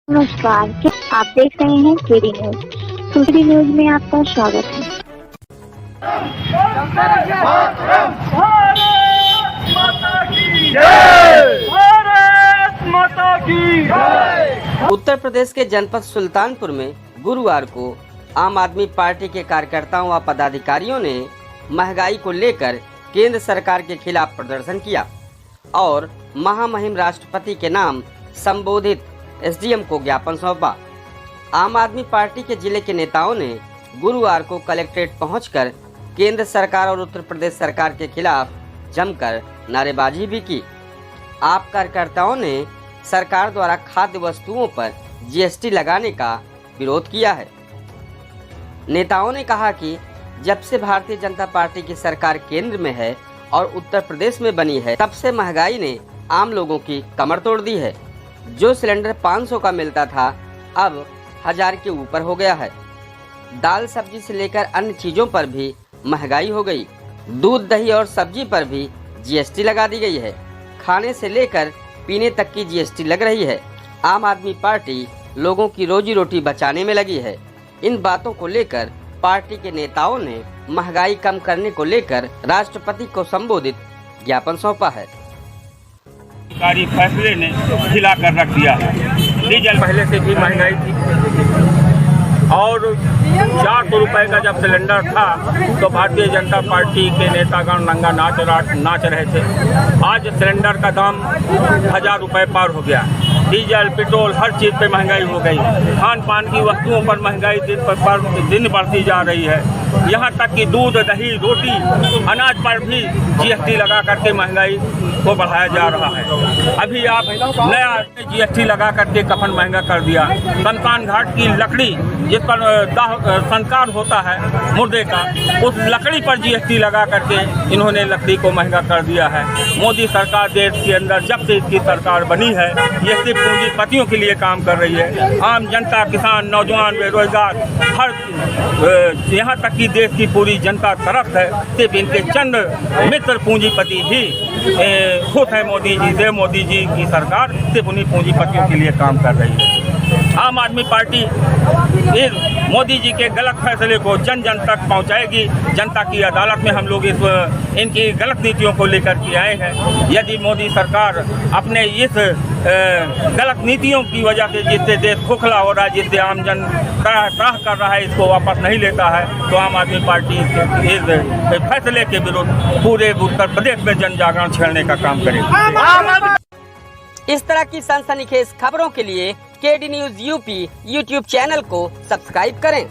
नमस्कार, क्या आप देख रहे हैं केडी न्यूज। केडी न्यूज में आपका स्वागत है। उत्तर प्रदेश के जनपद सुल्तानपुर में गुरुवार को आम आदमी पार्टी के कार्यकर्ताओं व पदाधिकारियों ने महंगाई को लेकर केंद्र सरकार के खिलाफ प्रदर्शन किया और महामहिम राष्ट्रपति के नाम संबोधित एसडीएम को ज्ञापन सौंपा। आम आदमी पार्टी के जिले के नेताओं ने गुरुवार को कलेक्ट्रेट पहुंचकर केंद्र सरकार और उत्तर प्रदेश सरकार के खिलाफ जमकर नारेबाजी भी की। आप कार्यकर्ताओं ने सरकार द्वारा खाद्य वस्तुओं पर जीएसटी लगाने का विरोध किया है। नेताओं ने कहा कि जब से भारतीय जनता पार्टी की सरकार केंद्र में है और उत्तर प्रदेश में बनी है, तब से महंगाई ने आम लोगों की कमर तोड़ दी है। जो सिलेंडर 500 का मिलता था अब 1000 के ऊपर हो गया है। दाल सब्जी से लेकर अन्य चीजों पर भी महंगाई हो गई। दूध दही और सब्जी पर भी जीएसटी लगा दी गई है। खाने से लेकर पीने तक की जीएसटी लग रही है। आम आदमी पार्टी लोगों की रोजी रोटी बचाने में लगी है। इन बातों को लेकर पार्टी के नेताओं ने महंगाई कम करने को लेकर राष्ट्रपति को संबोधित ज्ञापन सौंपा है। सरकारी फैसले ने हिला कर रख दिया है। डीजल पहले से भी महंगाई थी और 400 रुपए का जब सिलेंडर था तो भारतीय जनता पार्टी के नेतागण नंगा नाच रहे थे। आज सिलेंडर का दाम 1000 रुपए पार हो गया। डीजल पेट्रोल हर चीज़ पे महंगाई हो गई। खान पान की वस्तुओं पर महंगाई दिन बढ़ती जा रही है। यहाँ तक कि दूध दही रोटी अनाज पर भी जीएसटी लगा करके महंगाई को बढ़ाया जा रहा है। अभी आप नया जीएसटी लगा करके कफन महंगा कर दिया। शमशान घाट की लकड़ी जिस पर संस्कार होता है मुर्दे का, उस लकड़ी पर जीएसटी लगा करके इन्होंने लकड़ी को महंगा कर दिया है। मोदी सरकार देश के अंदर जब से इसकी सरकार बनी है ये सिर्फ पूंजीपतियों के लिए काम कर रही है। आम जनता, किसान, नौजवान, बेरोजगार, हर यहाँ तक कि देश की पूरी जनता तरफ है। सिर्फ इनके चंद मित्र पूंजीपति ही खुश है मोदी जी से। मोदी जी की सरकार सिर्फ उन्हीं पूंजीपतियों के लिए काम कर रही है। आम आदमी पार्टी इस मोदी जी के गलत फैसले को जन जन तक पहुंचाएगी। जनता की अदालत में हम लोग इनकी गलत नीतियों को लेकर के आए हैं। यदि मोदी सरकार अपने इस गलत नीतियों की वजह से जिससे देश खोखला हो रहा है, जिससे आम जन त्राह कर रहा है, इसको वापस नहीं लेता है तो आम आदमी पार्टी इस फैसले के विरुद्ध पूरे उत्तर प्रदेश में जन जागरण छेड़ने का काम करेगी। इस तरह की सनसनीखेज खबरों के लिए KD news UP YouTube channel को सब्सक्राइब करें।